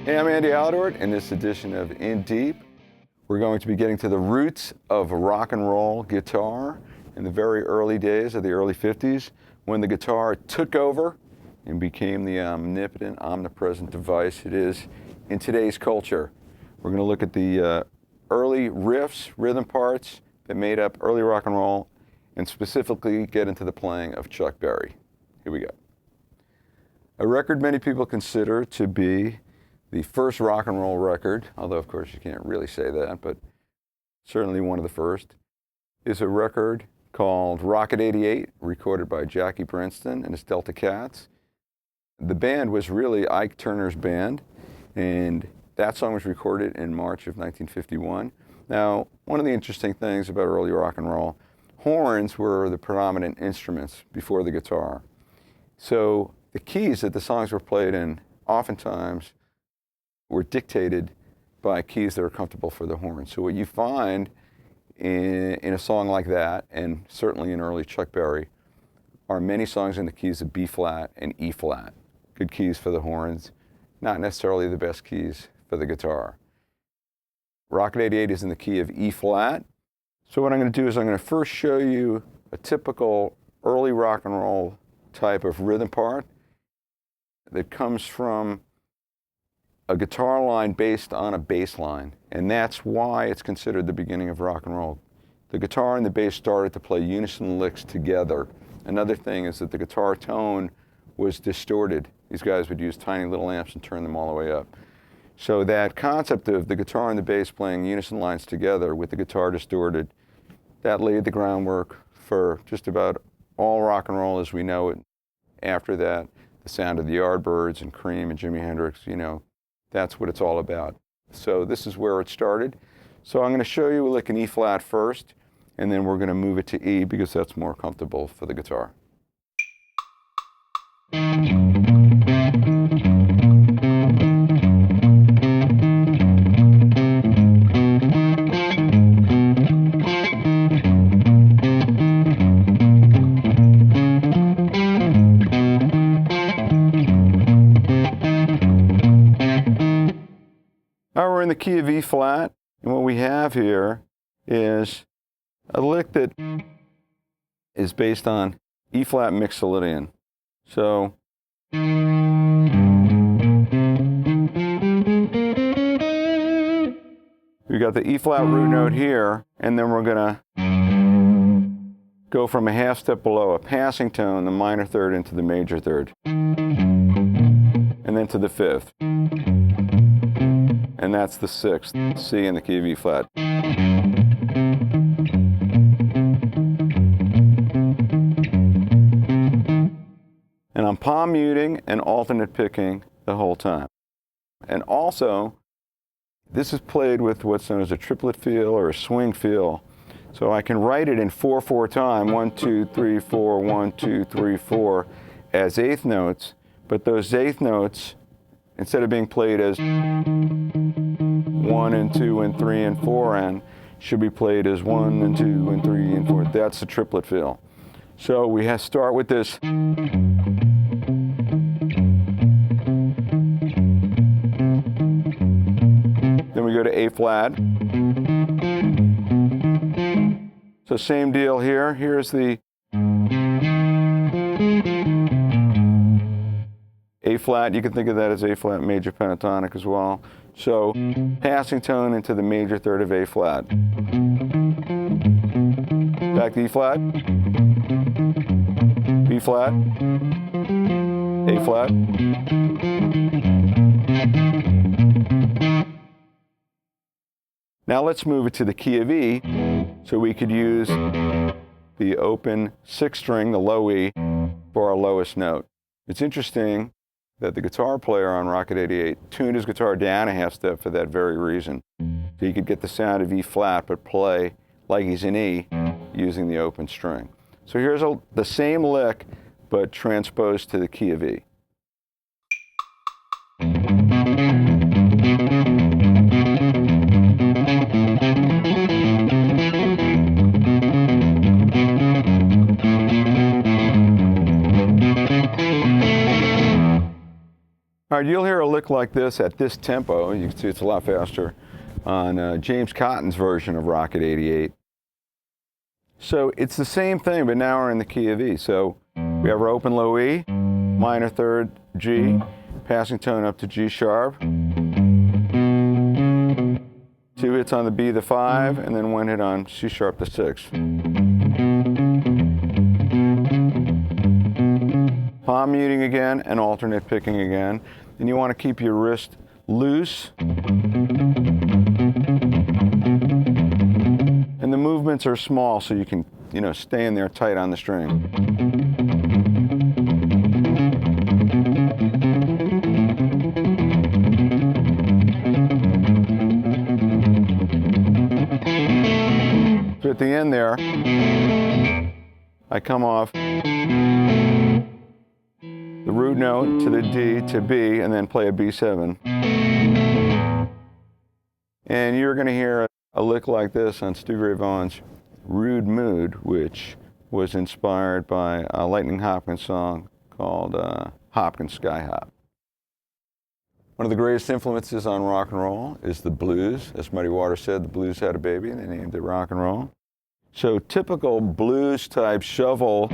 Hey, I'm Andy Aledort. In this edition of In Deep, we're going to be getting to the roots of rock and roll guitar in the very early days of the early 50s, when the guitar took over and became the omnipotent, omnipresent device it is in today's culture. We're going to look at the early riffs, rhythm parts that made up early rock and roll, and specifically get into the playing of Chuck Berry. Here we go. A record many people consider to be the first rock and roll record, although of course you can't really say that, but certainly one of the first, is a record called Rocket 88, recorded by Jackie Princeton and his Delta Cats. The band was really Ike Turner's band, and that song was recorded in March of 1951. Now, one of the interesting things about early rock and roll, horns were the predominant instruments before the guitar. So the keys that the songs were played in oftentimes were dictated by keys that are comfortable for the horn. So what you find in a song like that, and certainly in early Chuck Berry, are many songs in the keys of B flat and E flat. Good keys for the horns, not necessarily the best keys for the guitar. Rocket 88 is in the key of E flat. So what I'm going to do is I'm going to first show you a typical early rock and roll type of rhythm part that comes from a guitar line based on a bass line, and that's why it's considered the beginning of rock and roll. The guitar and the bass started to play unison licks together. Another thing is that the guitar tone was distorted. These guys would use tiny little amps and turn them all the way up. So that concept of the guitar and the bass playing unison lines together with the guitar distorted, that laid the groundwork for just about all rock and roll as we know it. After that, the sound of the Yardbirds and Cream and Jimi Hendrix, that's what it's all about. So this is where it started. So I'm going to show you a lick in E flat first, and then we're going to move it to E because that's more comfortable for the guitar. Now we're in the key of E flat, and what we have here is a lick that is based on E flat mixolydian. So we got the E flat root note here, and then we're gonna go from a half step below a passing tone, the minor third, into the major third, and then to the fifth. And that's the sixth, C in the key of E flat. And I'm palm muting and alternate picking the whole time. And also, this is played with what's known as a triplet feel or a swing feel. So I can write it in 4/4 time, 1, 2, 3, 4, 1, 2, 3, 4, as eighth notes, but those eighth notes, instead of being played as 1 and 2 and 3 and 4 and, should be played as 1 and 2 and 3 and 4. That's the triplet feel. So we have to start with this. Then we go to A flat. So same deal here. Here's the A flat. You can think of that as A flat major pentatonic as well. So passing tone into the major third of A flat. Back to E flat. B flat. A flat. Now let's move it to the key of E, so we could use the open sixth string, the low E, for our lowest note. It's interesting that the guitar player on Rocket 88 tuned his guitar down a half step for that very reason. So you could get the sound of E flat, but play like he's in E using the open string. So here's the same lick, but transposed to the key of E. All right, you'll hear a lick like this at this tempo. You can see it's a lot faster on James Cotton's version of Rocket 88. So it's the same thing, but now we're in the key of E. So we have our open low E, minor third G, passing tone up to G sharp. 2 hits on the B, the 5, and then 1 hit on C sharp, the 6. Palm muting again and alternate picking again. And you want to keep your wrist loose. And the movements are small so you can, stay in there tight on the string. So at the end there, I come off the root note to the D to B and then play a B7. And you're going to hear a lick like this on Stu Ray Vaughan's Rude Mood, which was inspired by a Lightning Hopkins song called Hopkins Sky Hop. One of the greatest influences on rock and roll is the blues. As Muddy Waters said, the blues had a baby and they named it rock and roll. So typical blues type shovel,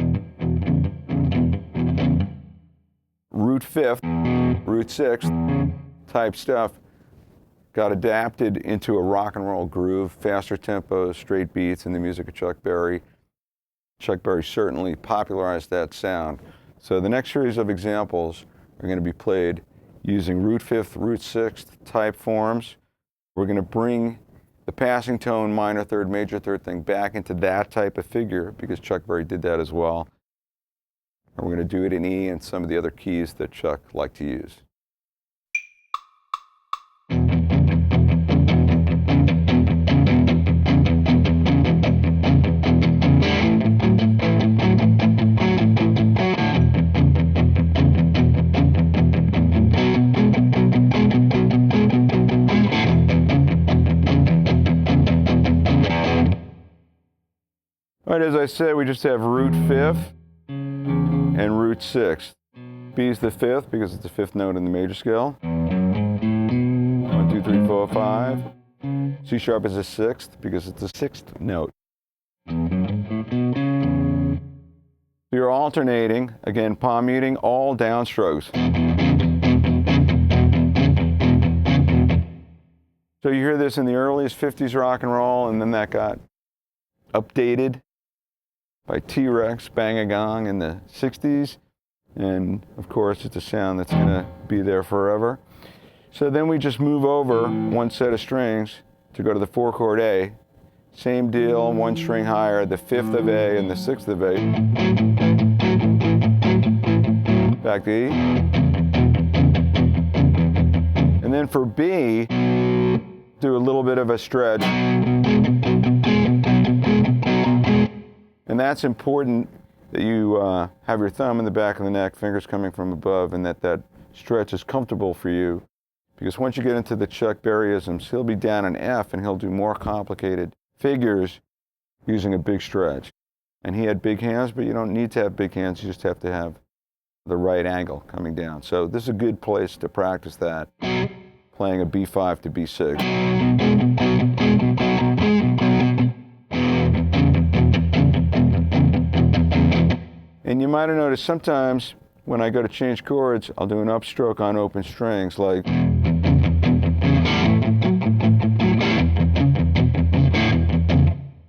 root 5th, root 6th type stuff got adapted into a rock and roll groove, faster tempos, straight beats, and the music of Chuck Berry. Chuck Berry certainly popularized that sound. So the next series of examples are going to be played using root 5th, root 6th type forms. We're going to bring the passing tone, minor third, major third thing back into that type of figure because Chuck Berry did that as well. And we're going to do it in E and some of the other keys that Chuck liked to use. All right, as I said, we just have root 5th and root 6th. B is the 5th because it's the 5th note in the major scale. 1, 2, 3, 4, 5. C sharp is the 6th because it's the 6th note. So you're alternating, again, palm muting, all downstrokes. So you hear this in the earliest 50s rock and roll, and then that got updated by T-Rex, Bang-A-Gong in the 60s. And of course, it's a sound that's going to be there forever. So then we just move over one set of strings to go to the 4-chord A. Same deal, one string higher, the 5th of A and the 6th of A. Back to E. And then for B, do a little bit of a stretch. And that's important that you have your thumb in the back of the neck, fingers coming from above, and that stretch is comfortable for you. Because once you get into the Chuck Berryisms, he'll be down in F and he'll do more complicated figures using a big stretch. And he had big hands, but you don't need to have big hands, you just have to have the right angle coming down. So this is a good place to practice that, playing a B5 to B6. And you might have noticed sometimes when I go to change chords, I'll do an upstroke on open strings like.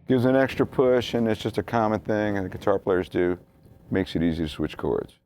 Gives an extra push, and it's just a common thing, and the guitar players do. Makes it easy to switch chords.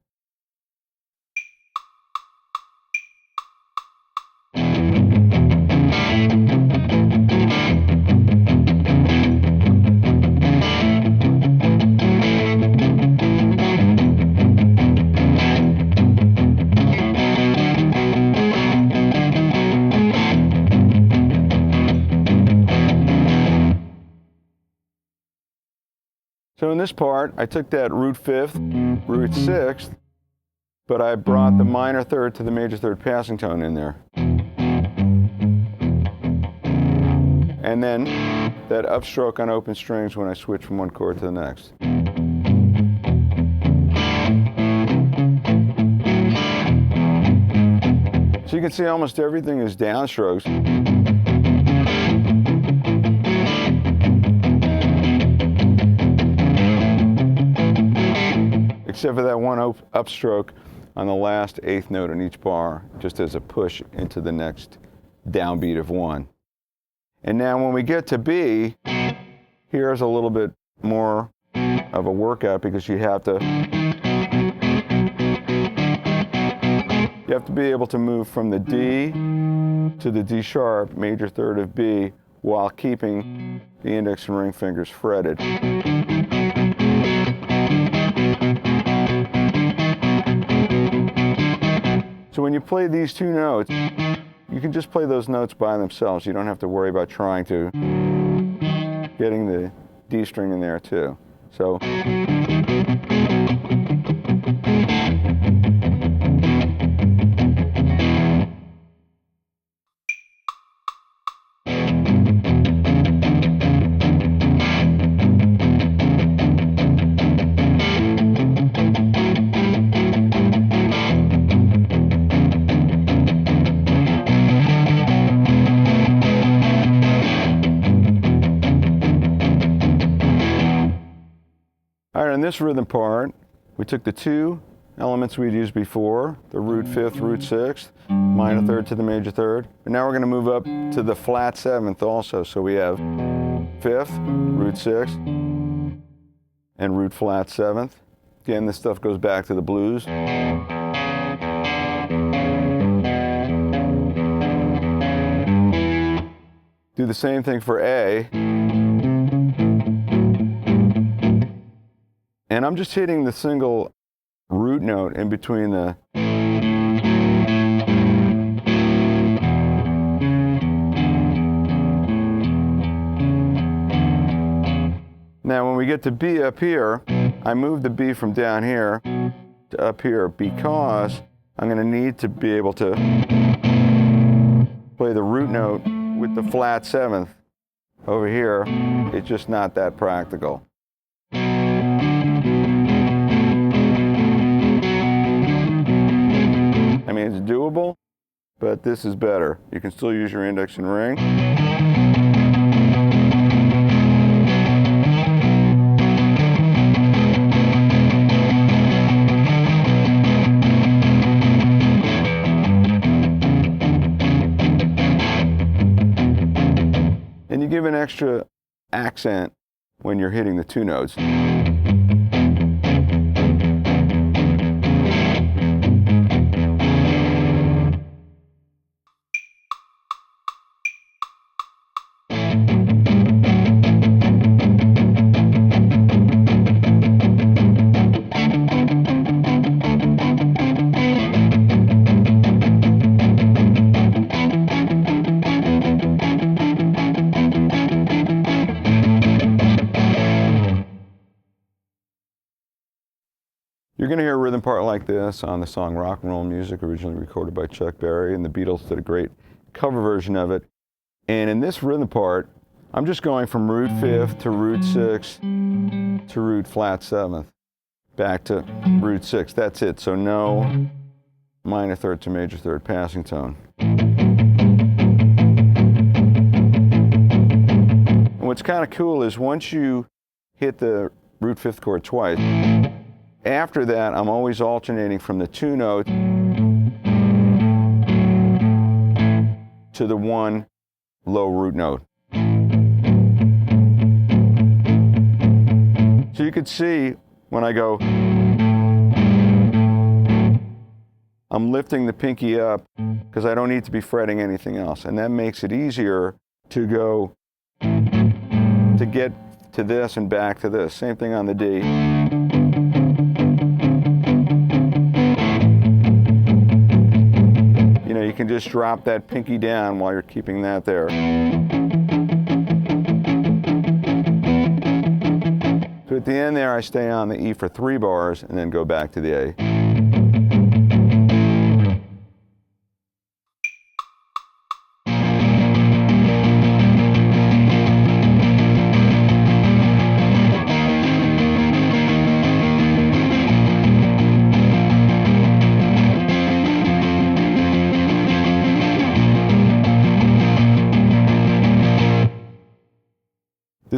So in this part, I took that root 5th, root 6th, but I brought the minor third to the major third passing tone in there. And then that upstroke on open strings when I switch from one chord to the next. So you can see almost everything is downstrokes. Except for that one upstroke on the last eighth note on each bar, just as a push into the next downbeat of 1. And now when we get to B, here's a little bit more of a workout because you have to be able to move from the D to the D sharp, major third of B, while keeping the index and ring fingers fretted. So when you play these two notes, you can just play those notes by themselves. You don't have to worry about trying to getting the D string in there too. So in this rhythm part, we took the two elements we'd used before, the root fifth, root sixth, minor third to the major third. But now we're going to move up to the flat seventh also. So we have fifth, root sixth, and root flat seventh. Again, this stuff goes back to the blues. Do the same thing for A. And I'm just hitting the single root note in between the Now when we get to B up here, I move the B from down here to up here because I'm going to need to be able to play the root note with the flat seventh over here. It's just not that practical. I mean, it's doable, but this is better. You can still use your index and ring. And you give an extra accent when you're hitting the two notes. You're going to hear a rhythm part like this on the song Rock and Roll Music, originally recorded by Chuck Berry, and the Beatles did a great cover version of it. And in this rhythm part, I'm just going from root fifth to root sixth to root flat seventh, back to root sixth. That's it. So no minor third to major third passing tone. And what's kind of cool is once you hit the root fifth chord twice, after that, I'm always alternating from the two note to the one low root note. So you could see when I go, I'm lifting the pinky up because I don't need to be fretting anything else. And that makes it easier to go, to get to this and back to this. Same thing on the D. You can just drop that pinky down while you're keeping that there. So at the end there, I stay on the E for 3 bars and then go back to the A.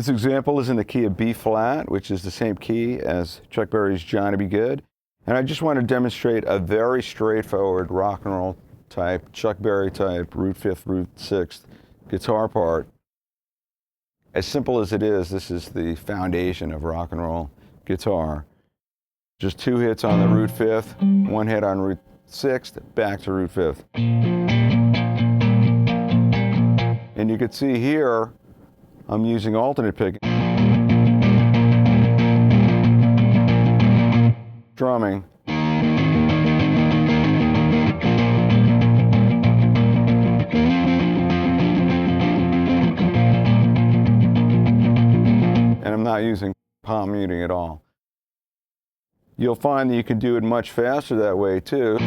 This example is in the key of B flat, which is the same key as Chuck Berry's Johnny Be Good. And I just want to demonstrate a very straightforward rock and roll type, Chuck Berry type, root fifth, root sixth guitar part. As simple as it is, this is the foundation of rock and roll guitar. Just 2 hits on the root fifth, 1 hit on root sixth, back to root fifth. And you can see here, I'm using alternate picking. Drumming. And I'm not using palm muting at all. You'll find that you can do it much faster that way too.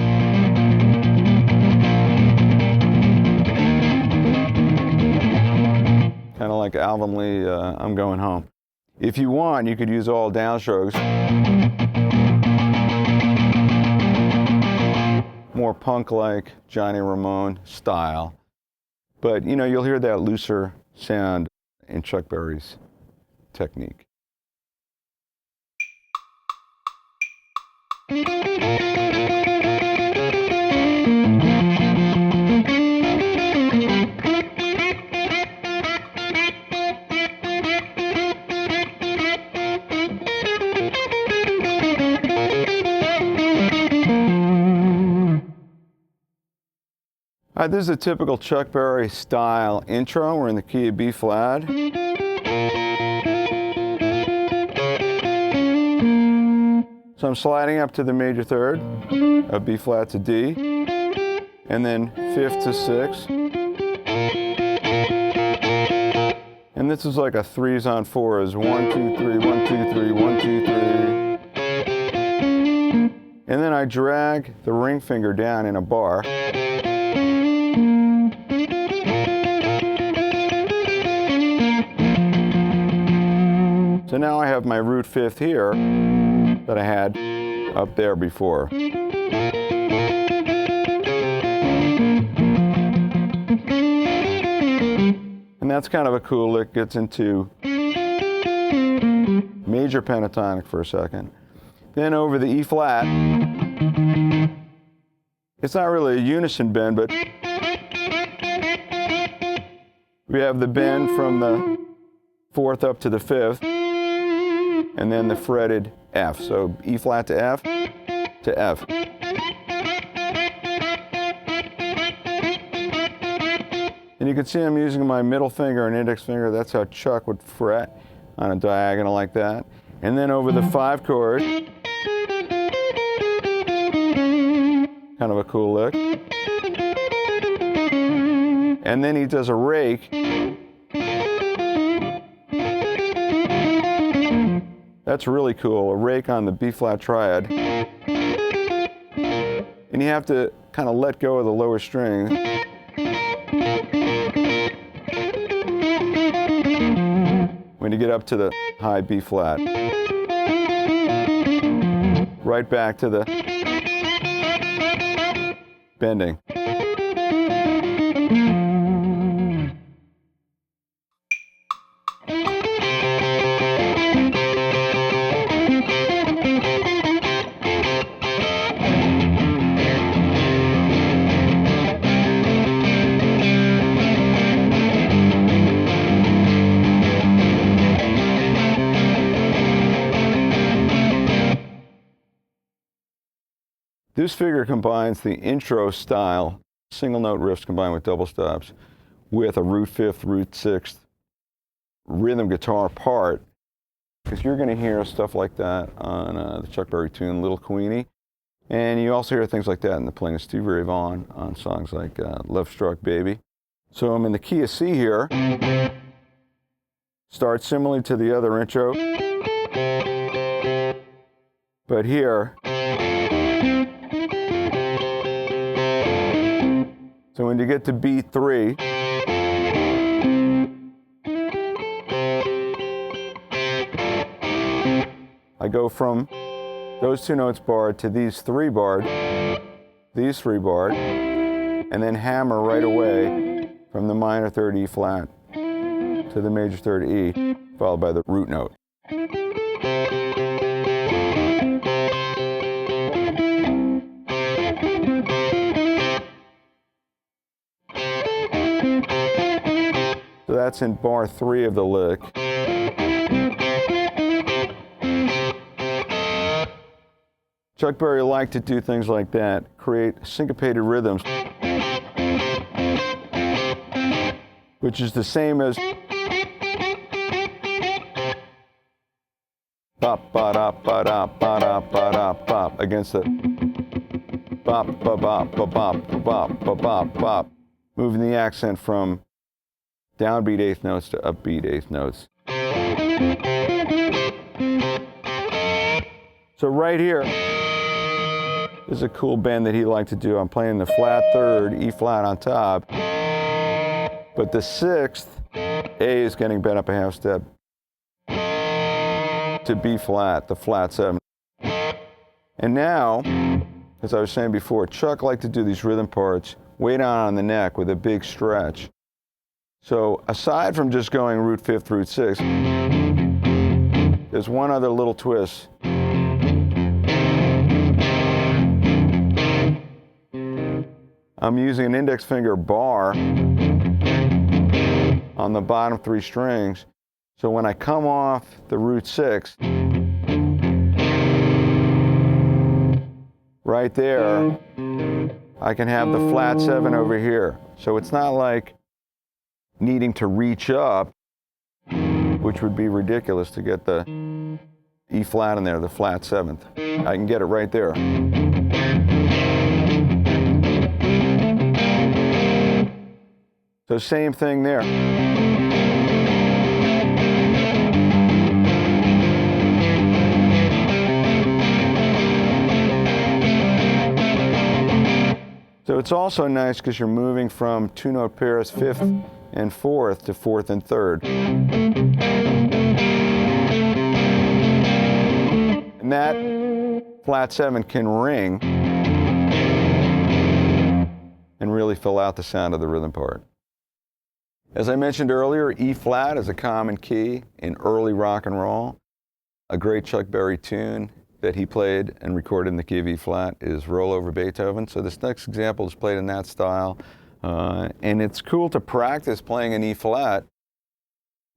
Kind of like Alvin Lee, I'm Going Home. If you want, you could use all downstrokes. More punk-like Johnny Ramone style. But you know, you'll hear that looser sound in Chuck Berry's technique. This is a typical Chuck Berry style intro. We're in the key of B flat. So I'm sliding up to the major third of B flat to D, and then fifth to sixth. And this is like a 3s on 4s. 1, 2, 3, 1, 2, 3, 1, 2, 3. And then I drag the ring finger down in a bar. So now I have my root fifth here that I had up there before. And that's kind of a cool lick. Gets into major pentatonic for a second. Then over the E flat, it's not really a unison bend, but we have the bend from the fourth up to the fifth, and then the fretted F. So E flat to F to F. And you can see I'm using my middle finger and index finger. That's how Chuck would fret on a diagonal like that. And then over the 5 chord, kind of a cool lick. And then he does a rake. That's really cool, a rake on the B flat triad. And you have to kind of let go of the lower string. When you get up to the high B flat. Right back to the bending. This figure combines the intro style, single note riffs combined with double stops, with a root fifth, root sixth rhythm guitar part, because you're going to hear stuff like that on the Chuck Berry tune, Little Queenie. And you also hear things like that in the playing of Stevie Ray Vaughan on songs like Love Struck Baby. So I'm in the key of C here. Start similarly to the other intro. But here, so when you get to B3, I go from those 2 notes barred to these 3 barred, and then hammer right away from the minor third E flat to the major third E. followed by the root note. So that's in bar 3 of the lick. Chuck Berry liked to do things like that, create syncopated rhythms, which is the same as bop ba da ba da ba da ba da bop against the bop ba bop ba bop ba bop ba bop bop, moving the accent from downbeat eighth notes to upbeat eighth notes. So right here is a cool bend that he liked to do. I'm playing the flat third, E flat on top, but the 6th, A is getting bent up a half step to B flat, the flat 7. And now, as I was saying before, Chuck liked to do these rhythm parts way down on the neck with a big stretch. So aside from just going root 5th, root 6th, there's one other little twist. I'm using an index finger bar on the bottom 3 strings. So when I come off the root 6, right there, I can have the flat 7 over here. So it's not like needing to reach up, which would be ridiculous to get the E flat in there, the flat 7th. I can get it right there. So same thing there. So it's also nice because you're moving from 2-note pairs, 5th and 4th to 4th and 3rd. And that flat 7 can ring and really fill out the sound of the rhythm part. As I mentioned earlier, E flat is a common key in early rock and roll. A great Chuck Berry tune that he played and recorded in the key of E flat is Roll Over Beethoven. So this next example is played in that style. And it's cool to practice playing an E flat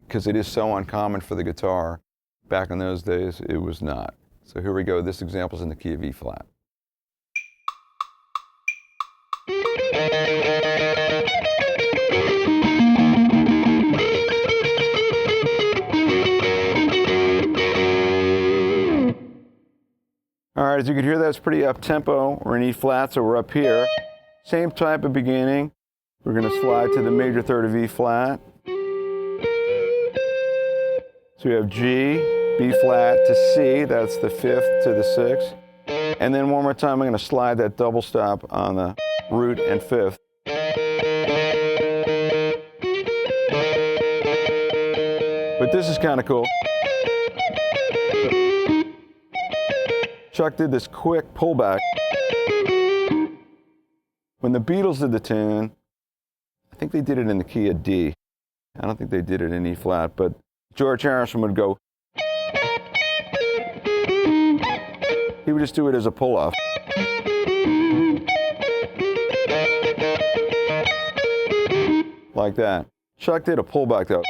because it is so uncommon for the guitar. Back in those days, it was not. So here we go. This example is in the key of E flat. All right, as you can hear, that's pretty up-tempo. We're in E flat, so we're up here. Same type of beginning. We're going to slide to the major third of E flat. So we have G, B flat to C, that's the 5th to the 6th. And then one more time, I'm going to slide that double stop on the root and 5th. But this is kind of cool. Chuck did this quick pullback. When the Beatles did the tune, I think they did it in the key of D. I don't think they did it in E flat, but George Harrison would go. He would just do it as a pull-off. Like that. Chuck did a pullback though.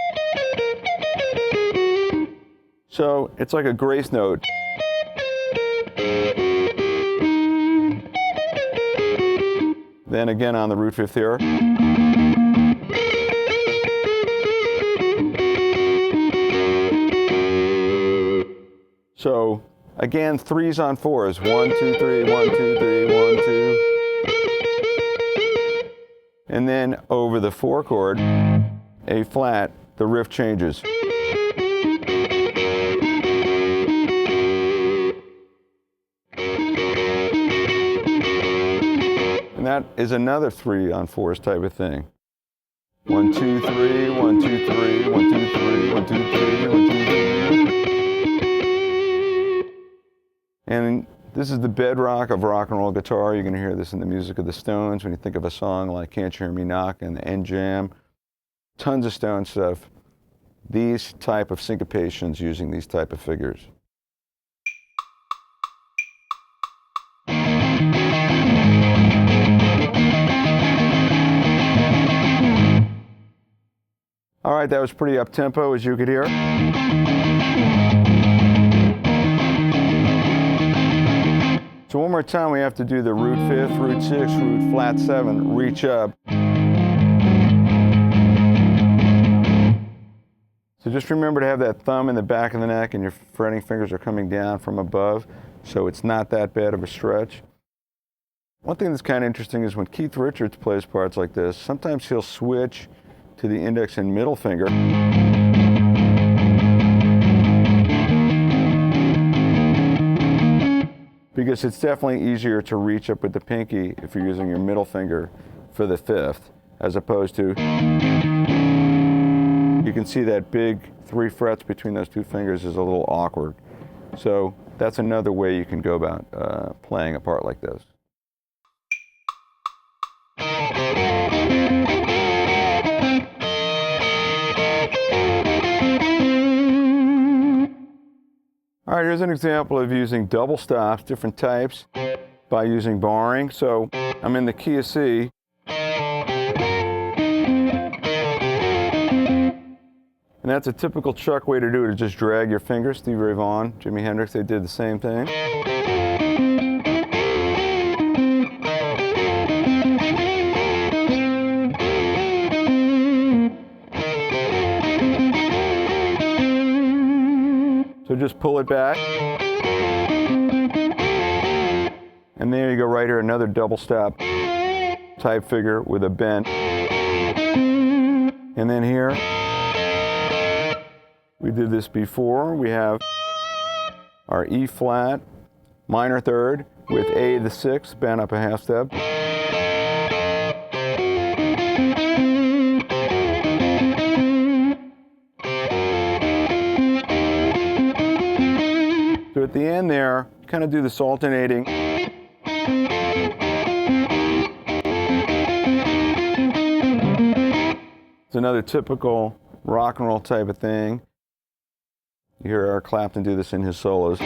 So it's like a grace note. Then again on the root 5th here. So again, 3s on 4s. 1, 2, 3, 1, 2, 3, 1, 2. And then over the 4 chord, A flat, the riff changes. And that is another 3 on 4s type of thing. 1, 2, 3, 1, 2, 3, 1, 2, 3, 1, 2, 3, 1, 2, 3. And this is the bedrock of rock and roll guitar. You're going to hear this in the music of the Stones when you think of a song like Can't You Hear Me Knock and the End Jam. Tons of Stone stuff. these type of syncopations using these type of figures. All right, that was pretty up-tempo, as you could hear. So one more time, we have to do the root fifth, root sixth, root flat seven, reach up. So just remember to have that thumb in the back of the neck and your fretting fingers are coming down from above, so it's not that bad of a stretch. One thing that's kind of interesting is when Keith Richards plays parts like this, sometimes he'll switch to the index and middle finger. Because it's definitely easier to reach up with the pinky if you're using your middle finger for the fifth, as opposed to, you can see that big 3 frets between those 2 fingers is a little awkward. So that's another way you can go about playing a part like this. All right, here's an example of using double stops, different types, by using barring. So I'm in the key of C. And that's a typical Chuck way to do it, to just drag your fingers. Stevie Ray Vaughan, Jimi Hendrix, they did the same thing. So just pull it back. And there you go, right here, another double stop type figure with a bend. And then here, we did this before. We have our E flat minor third with A the sixth, bent up a half step. So at the end there, kind of do this alternating. It's another typical rock and roll type of thing. You hear Eric Clapton do this in his solos.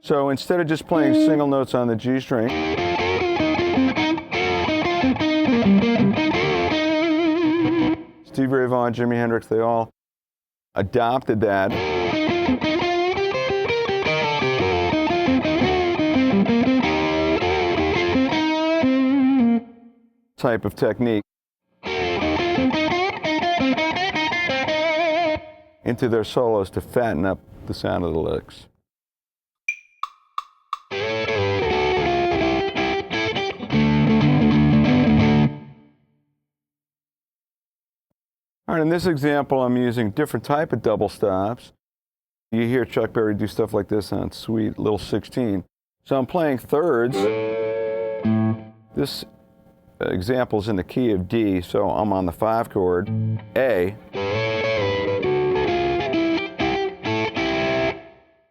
So instead of just playing single notes on the G string, Stevie Ray Vaughan, Jimi Hendrix, they all adopted that. Type of technique into their solos to fatten up the sound of the licks. All right, in this example, I'm using different type of double stops. You hear Chuck Berry do stuff like this on Sweet Little 16. So I'm playing thirds. This example is in the key of D, so I'm on the 5 chord, A.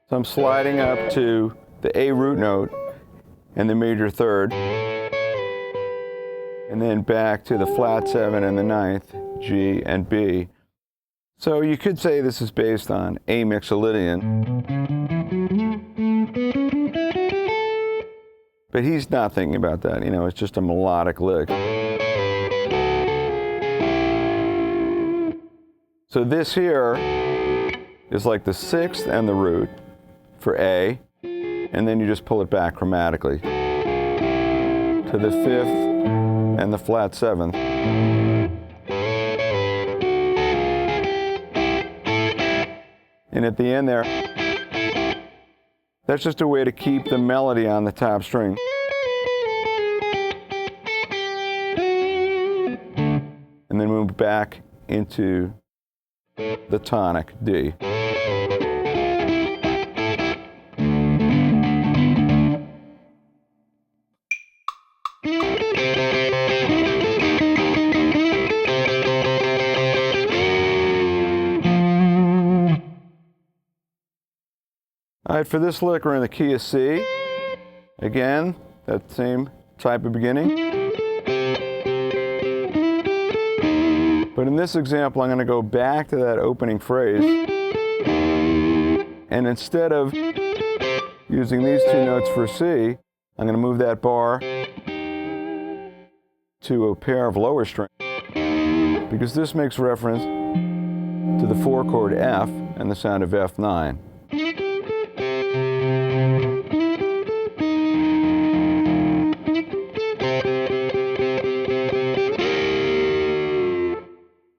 So I'm sliding up to the A root note and the major third, and then back to the flat 7 and the 9th, G and B. So you could say this is based on A mixolydian. But he's not thinking about that, you know, it's just a melodic lick. So this here is like the 6th and the root for A, and then you just pull it back chromatically to the 5th and the flat 7th. And at the end there, that's just a way to keep the melody on the top string. And then move back into the tonic D. All right, for this lick, we're in the key of C. Again, that same type of beginning. But in this example, I'm going to go back to that opening phrase, and instead of using these two notes for C, I'm going to move that bar to a pair of lower strings, because this makes reference to the 4-chord F and the sound of F9.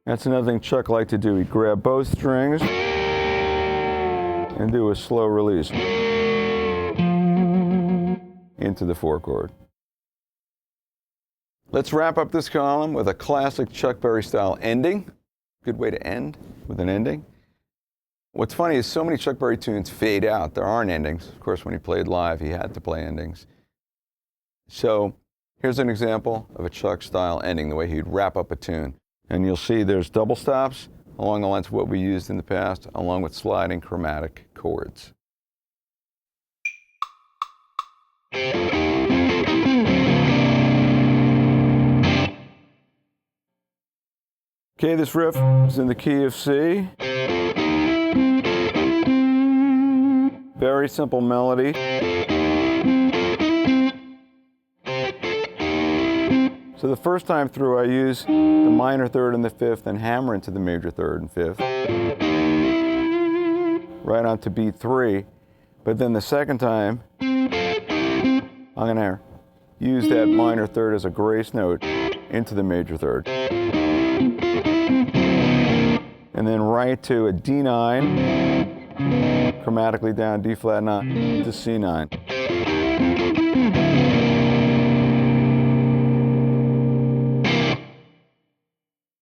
That's another thing Chuck liked to do. He'd grab both strings and do a slow release into the 4-chord. Let's wrap up this column with a classic Chuck Berry style ending. Good way to end with an ending. What's funny is so many Chuck Berry tunes fade out. There aren't endings. Of course, when he played live, he had to play endings. So here's an example of a Chuck style ending, the way he'd wrap up a tune. And you'll see there's double stops along the lines of what we used in the past, along with sliding chromatic chords. Okay, this riff is in the key of C. Very simple melody. So the first time through, I use the minor third and the fifth and hammer into the major third and fifth, right onto beat 3. But then the second time, I'm going to use that minor third as a grace note into the major third. And then right to a D9, chromatically down D flat 9 to C9.